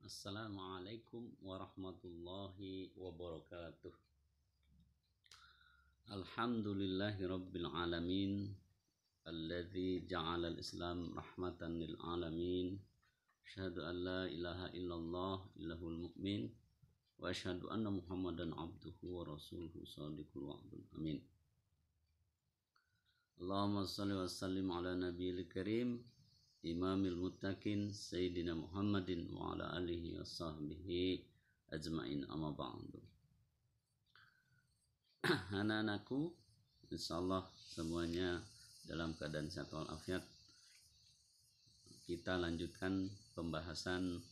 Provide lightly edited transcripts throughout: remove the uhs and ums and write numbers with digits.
Assalamualaikum warahmatullahi wabarakatuh. Alhamdulillahi rabbil alamin, alladzi ja'ala al-islam rahmatan lil alamin. Asyhadu an la ilaha illallah illahul mu'min wa asyhadu anna muhammadan abduhu wa rasuluhu shadiqul wa'dul amin. Allahumma shalli wa sallim ala nabiyil karim Imamil Muttaqin Sayyidina Muhammadin wa ala alihi wa sahbihi ajma'in, amma ba'du. Anak-anakku, insyaallah semuanya dalam keadaan sehat walafiat. Kita lanjutkan pembahasan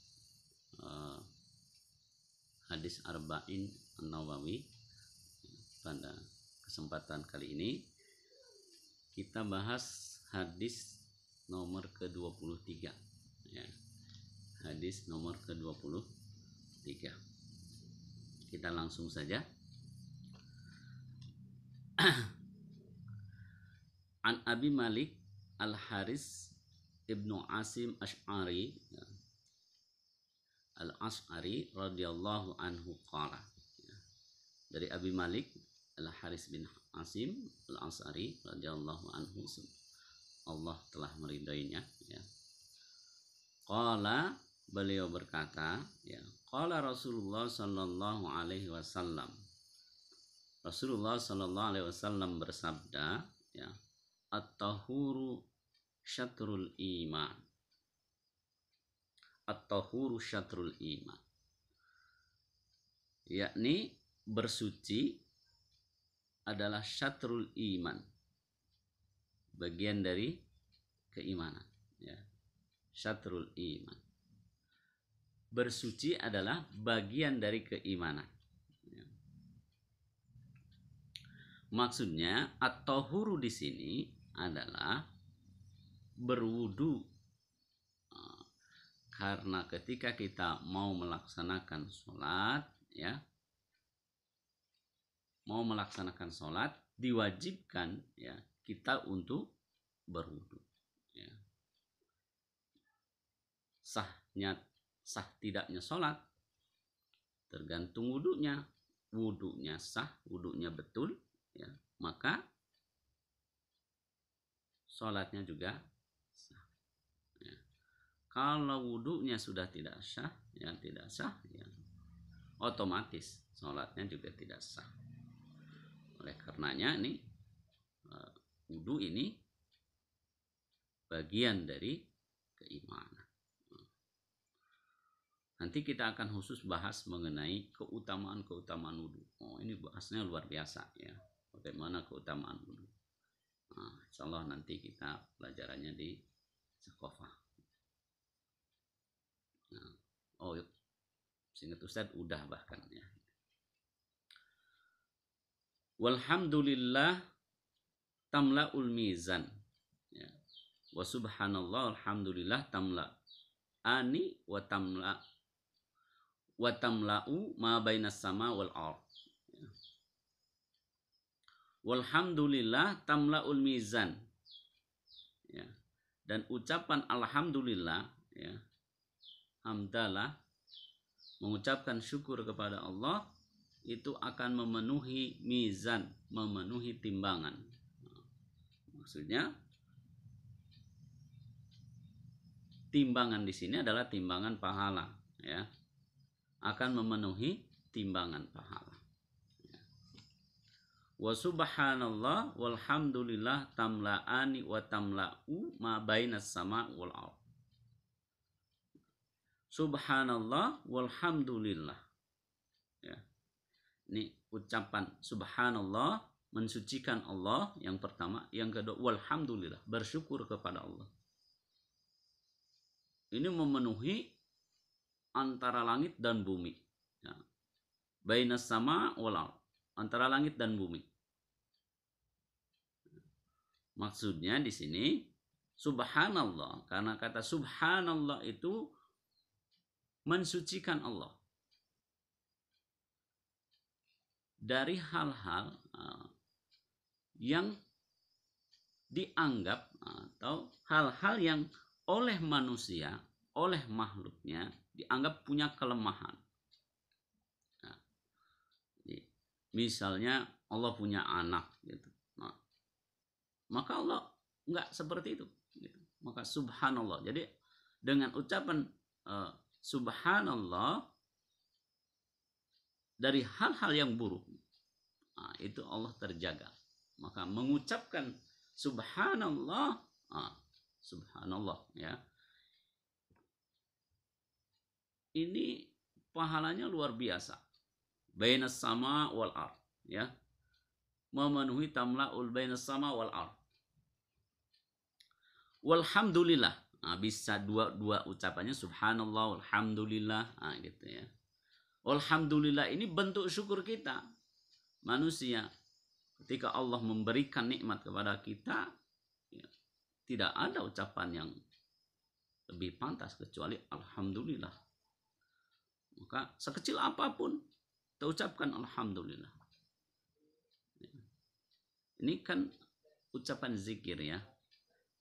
hadis Arba'in An-Nawawi. Pada kesempatan kali ini kita bahas hadis nomor ke-23 ya. Hadis nomor ke-23. Kita langsung saja. An Abi Malik Al-Haris Ibnu Asim Ash'ari ya. Al-Ash'ari radhiyallahu anhu qala ya. Dari Abi Malik Al-Haris bin Asim Al-Ash'ari radhiyallahu anhu, Allah telah meridainya ya. Qala, beliau berkata ya, qala Rasulullah sallallahu alaihi wasallam. Rasulullah sallallahu alaihi wasallam bersabda ya, at-tahuru syatrul iman. At-tahuru syatrul iman. Yakni bersuci adalah syatrul iman, bagian dari keimanan ya. Syatrul iman, bersuci adalah bagian dari keimanan ya. Maksudnya at-tahuru di sini adalah berwudu, karena ketika kita mau melaksanakan sholat ya, mau melaksanakan sholat diwajibkan ya kita untuk berwudu ya. Sah tidaknya sholat tergantung wudunya. Wudunya sah, wudunya betul ya, maka sholatnya juga sah ya. Kalau wudunya sudah tidak sah ya, otomatis sholatnya juga tidak sah. Oleh karenanya nih, wudu ini bagian dari keimanan. Nanti kita akan khusus bahas mengenai keutamaan wudu. Ini bahasnya luar biasa ya. Bagaimana keutamaan wudu. Insyaallah nanti kita pelajarannya di sekolah. Seingat Ustaz udah bahkan ya. Walhamdulillah tamla'ul mizan ya. Wa subhanallah alhamdulillah tamla'ani wa tamla'u ma bainas sama wal ard ya. Walhamdulillah tamla'ul mizan ya. Dan ucapan alhamdulillah ya, hamdalah, mengucapkan syukur kepada Allah, itu akan memenuhi mizan, memenuhi timbangan. Maksudnya timbangan di sini adalah timbangan pahala ya, akan memenuhi timbangan pahala ya. Wa subhanallah walhamdulillah tamla'ani wa tamla'u ma bainas sama wal ard. Subhanallah walhamdulillah ya. Ini ucapan subhanallah, mensucikan Allah yang pertama, yang kedua walhamdulillah, bersyukur kepada Allah. Ini memenuhi antara langit dan bumi ya. Bainas sama wal ard, antara langit dan bumi. Maksudnya di sini subhanallah, karena kata subhanallah itu mensucikan Allah dari hal-hal yang dianggap atau hal-hal yang oleh manusia, oleh makhluknya dianggap punya kelemahan. Nah, misalnya Allah punya anak gitu. Nah, maka Allah enggak seperti itu gitu. Maka subhanallah. Jadi dengan ucapan subhanallah dari hal-hal yang buruk, nah, itu Allah terjaga. Maka mengucapkan subhanallah, subhanallah ya, ini pahalanya luar biasa. Bainas sama wal ard ya, memenuhi tamla'ul bainas sama wal ard. Walhamdulillah, nah, bisa dua ucapannya subhanallah walhamdulillah, nah, gitu ya. Alhamdulillah ini bentuk syukur kita manusia ketika Allah memberikan nikmat kepada kita, ya, tidak ada ucapan yang lebih pantas kecuali alhamdulillah. Maka sekecil apapun kita ucapkan alhamdulillah. Ini kan ucapan zikir ya,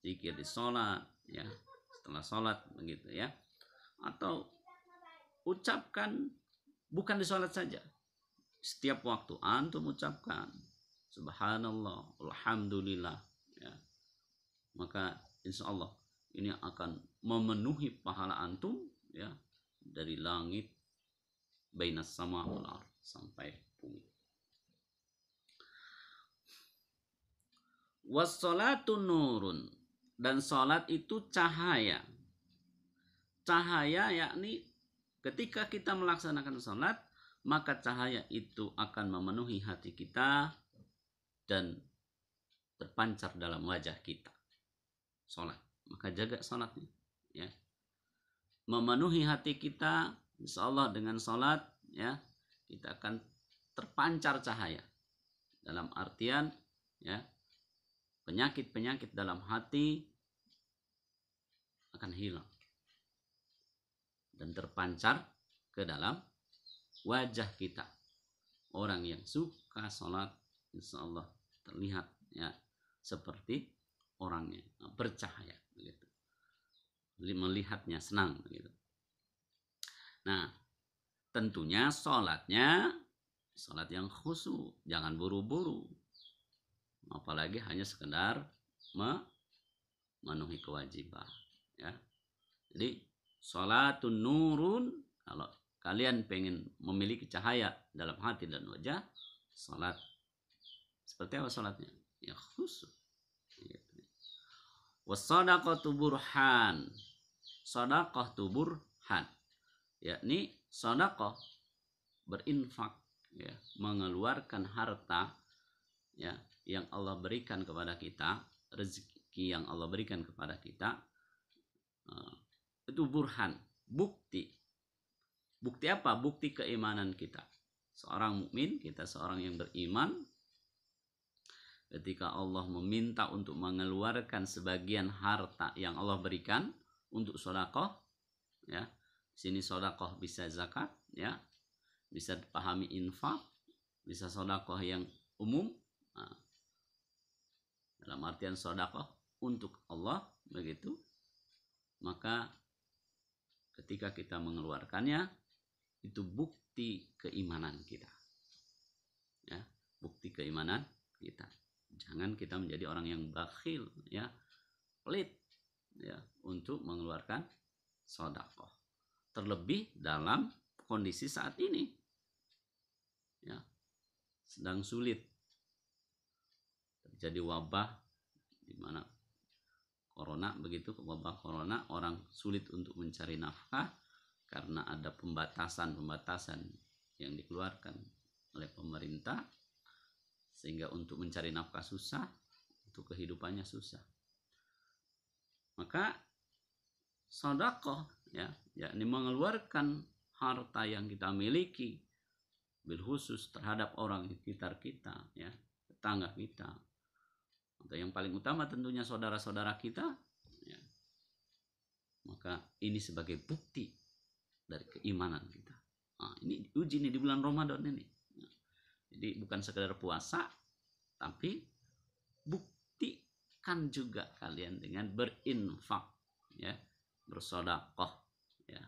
zikir di sholat ya, setelah sholat begitu ya, atau ucapkan bukan di sholat saja, setiap waktu antum ucapkan subhanallah alhamdulillah ya, maka insya Allah ini akan memenuhi pahala antum ya, dari langit bainas sama wal ard sampai bumi. Wassalatu nurun, dan salat itu cahaya. Cahaya yakni ketika kita melaksanakan salat, maka cahaya itu akan memenuhi hati kita dan terpancar dalam wajah kita. Salat, maka jaga salatnya ya. Memenuhi hati kita, insyaallah dengan salat ya, kita akan terpancar cahaya. Dalam artian ya, penyakit-penyakit dalam hati akan hilang dan terpancar ke dalam wajah kita. Orang yang suka sholat insya Allah terlihat ya seperti orangnya bercahaya begitu. Melihatnya senang begitu. Nah, tentunya sholatnya sholat yang khusyuk, jangan buru-buru. Apalagi hanya sekedar memenuhi kewajiban ya. Jadi sholatun nurun, kalau kalian pengen memiliki cahaya dalam hati dan wajah, sholat seperti apa sholatnya? Ya khusyuk. Wassadaqatu burhan, sedekah tu burhan, yakni sedekah berinfak ya, mengeluarkan harta ya yang Allah berikan kepada kita, rezeki yang Allah berikan kepada kita, itu burhan, bukti. Bukti apa? Bukti keimanan kita. Seorang mukmin, kita seorang yang beriman, ketika Allah meminta untuk mengeluarkan sebagian harta yang Allah berikan untuk sedekah ya. Sini sedekah bisa zakat ya, bisa dipahami infak, bisa sedekah yang umum. Nah, dalam artian sedekah untuk Allah begitu, maka ketika kita mengeluarkannya itu bukti keimanan kita ya, bukti keimanan kita. Jangan kita menjadi orang yang bakhil ya, pelit ya untuk mengeluarkan sedekah, terlebih dalam kondisi saat ini ya, sedang sulit terjadi wabah di mana corona begitu, wabah corona, orang sulit untuk mencari nafkah karena ada pembatasan yang dikeluarkan oleh pemerintah, sehingga untuk mencari nafkah susah, untuk kehidupannya susah. Maka sedekah ya, yakni mengeluarkan harta yang kita miliki bil khusus terhadap orang di sekitar kita ya, tetangga kita, atau yang paling utama tentunya saudara-saudara kita ya. Maka ini sebagai bukti dari keimanan kita. Nah, ini uji nih di bulan Ramadan ini. Jadi bukan sekedar puasa, tapi buktikan juga kalian dengan berinfak ya, bersedekah ya.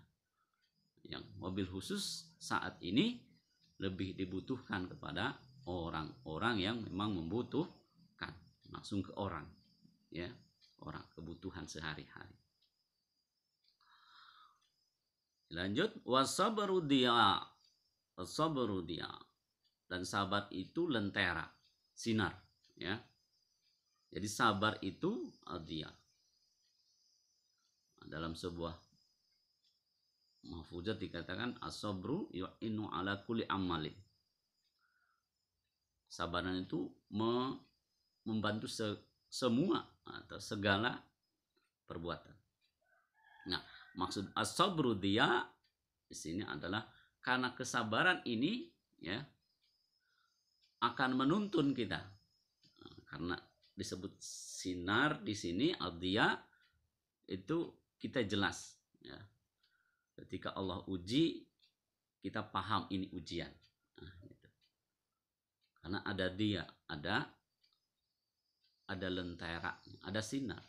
Yang mobil khusus saat ini lebih dibutuhkan kepada orang-orang yang memang membutuhkan, langsung ke orang, ya, orang kebutuhan sehari-hari. Lanjut, wasabru dia, wasabru dia, dan sabar itu lentera, sinar, ya. Jadi sabar itu dia. Dalam sebuah mahfuzat dikatakan as-sabru yu'inu ala kulli amali. Sabaran itu membantu semua atau segala perbuatan. Nah, maksud as-sabru dia di sini adalah karena kesabaran ini, ya, akan menuntun kita. Karena disebut sinar di sini al-dia itu kita jelas, ya. Ketika Allah uji, kita paham ini ujian. Nah, gitu. Karena ada dia, ada lentera, ada sinar.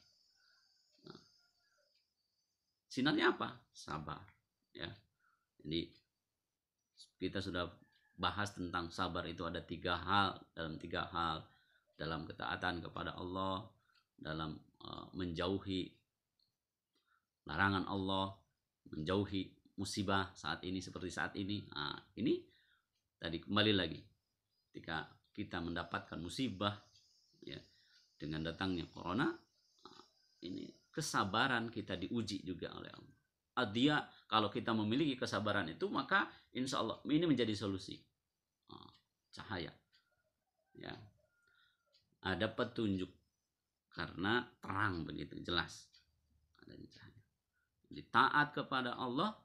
Nah, sinarnya apa? Sabar, ya. Jadi kita sudah bahas tentang sabar itu ada tiga hal, dalam ketaatan kepada Allah, dalam menjauhi larangan Allah, menjauhi musibah saat ini seperti saat ini. Nah, ini tadi kembali lagi ketika kita mendapatkan musibah, ya, dengan datangnya corona, ini kesabaran kita diuji juga oleh Allah. Dia kalau kita memiliki kesabaran itu, maka insya Allah ini menjadi solusi, cahaya, ya, ada petunjuk karena terang begitu jelas adanya cahaya. Jadi taat kepada Allah,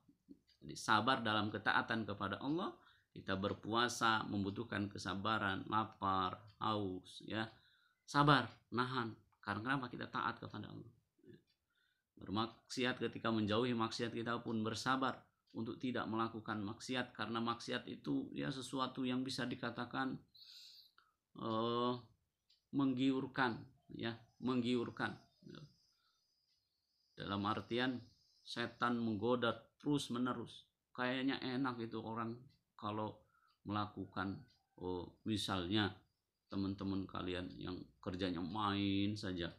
jadi sabar dalam ketaatan kepada Allah. Kita berpuasa membutuhkan kesabaran, lapar, haus, ya, sabar, nahan. Karena kenapa? Kita taat kepada Allah. Bermaksiat, ketika menjauhi maksiat kita pun bersabar untuk tidak melakukan maksiat, karena maksiat itu ya sesuatu yang bisa dikatakan menggiurkan, ya, menggiurkan. Dalam artian setan menggoda terus menerus. Kayaknya enak itu orang kalau melakukan, misalnya teman-teman kalian yang kerjanya main saja,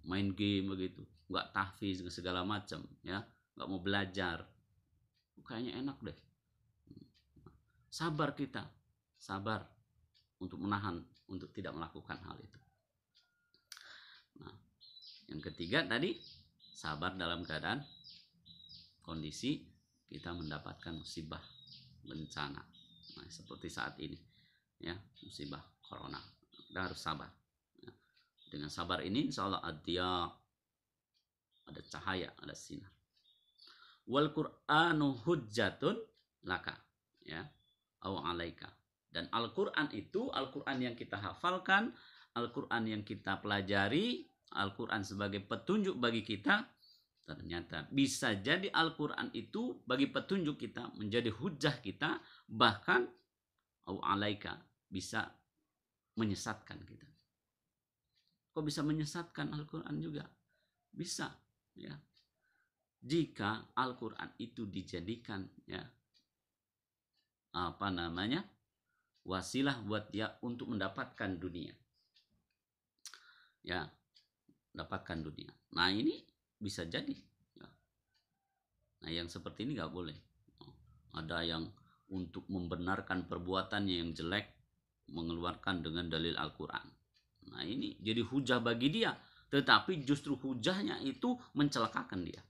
main game begitu, nggak tahfiz segala macam, ya, nggak mau belajar, kayaknya enak deh. Sabar kita, sabar untuk menahan, untuk tidak melakukan hal itu. Nah, yang ketiga tadi sabar dalam keadaan kondisi kita mendapatkan musibah, bencana, nah, seperti saat ini, ya, musibah corona, kita harus sabar. Dengan sabar ini insya Allah dia ada cahaya, ada sinar. Wal Qur'anu hujjatun laka, ya, au alaika. Dan Al-Qur'an itu, Al-Qur'an yang kita hafalkan, Al-Qur'an yang kita pelajari, Al-Qur'an sebagai petunjuk bagi kita. Ternyata bisa jadi Al-Quran itu bagi petunjuk kita, menjadi hujah kita, bahkan au alaika, bisa menyesatkan kita. Kok bisa menyesatkan Al-Quran juga? Bisa, ya. Jika Al-Quran itu dijadikan, ya, wasilah buat dia untuk mendapatkan dunia, ya, mendapatkan dunia. Nah, ini bisa jadi, ya. Nah, yang seperti ini nggak boleh. Ada yang untuk membenarkan perbuatannya yang jelek mengeluarkan dengan dalil Al-Quran. Nah, ini jadi hujah bagi dia, tetapi justru hujahnya itu mencelakakan dia,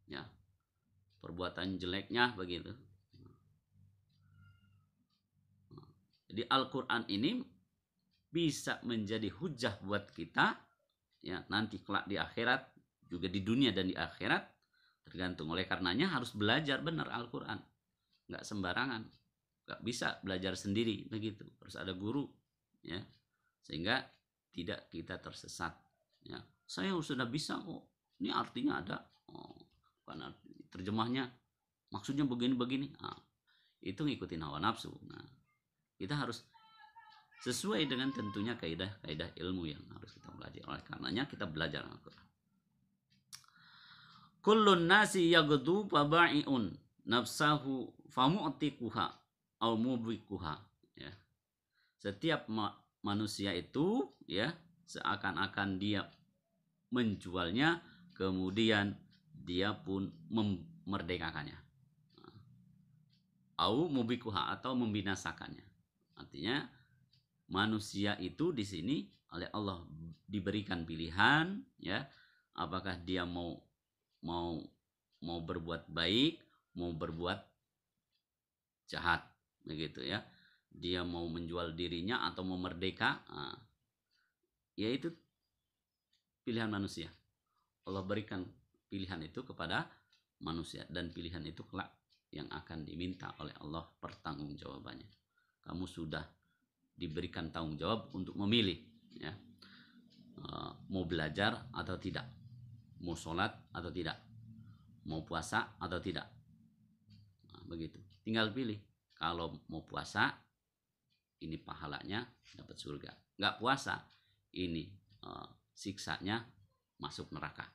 ya, perbuatan jeleknya begitu. Jadi Al-Quran ini bisa menjadi hujah buat kita, ya, nanti kelak di akhirat, juga di dunia dan di akhirat, tergantung. Oleh karenanya harus belajar benar Al-Quran, nggak sembarangan, nggak bisa belajar sendiri begitu, harus ada guru, ya, sehingga tidak kita tersesat, ya. Saya sudah bisa kok, ini artinya ada, karena terjemahnya maksudnya begini-begini, nah, itu ngikutin hawa nafsu. Nah, kita harus sesuai dengan tentunya kaidah ilmu yang harus kita belajar. Oleh karenanya kita belajar Al-Quran. kullun nasi yaghdu faba'iun nafsahu famu'tiquha au mubikuha, ya. Setiap manusia itu, ya, seakan-akan dia menjualnya, kemudian dia pun memerdekakannya, au mubikuha, atau membinasakannya. Artinya manusia itu di sini oleh Allah diberikan pilihan, ya, apakah dia mau mau berbuat baik, mau berbuat jahat, begitu ya. Dia mau menjual dirinya atau mau merdeka, yaitu pilihan manusia. Allah berikan pilihan itu kepada manusia, dan pilihan itu kelak yang akan diminta oleh Allah pertanggungjawabannya. Kamu sudah diberikan tanggung jawab untuk memilih, ya, mau belajar atau tidak, mau sholat atau tidak, mau puasa atau tidak. Nah, begitu, tinggal pilih. Kalau mau puasa, ini pahalanya dapat surga. Nggak puasa, ini siksanya masuk neraka.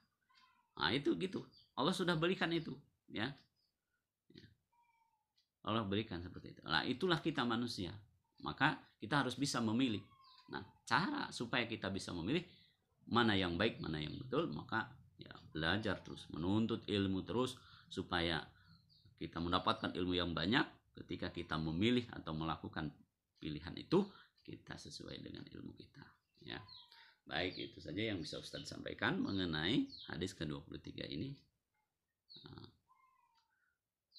Nah, itu gitu. Allah sudah berikan itu, ya. Allah berikan seperti itu. Nah, itulah kita manusia. Maka kita harus bisa memilih. Nah, cara supaya kita bisa memilih mana yang baik, mana yang betul, maka ya belajar terus, menuntut ilmu terus supaya kita mendapatkan ilmu yang banyak. Ketika kita memilih atau melakukan pilihan itu, kita sesuai dengan ilmu kita, ya. Baik, itu saja yang bisa Ustaz sampaikan mengenai hadis ke-23 ini.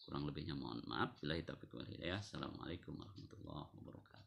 Kurang lebihnya mohon maaf. Billahi taufiq wal hidayah. Assalamualaikum warahmatullahi wabarakatuh.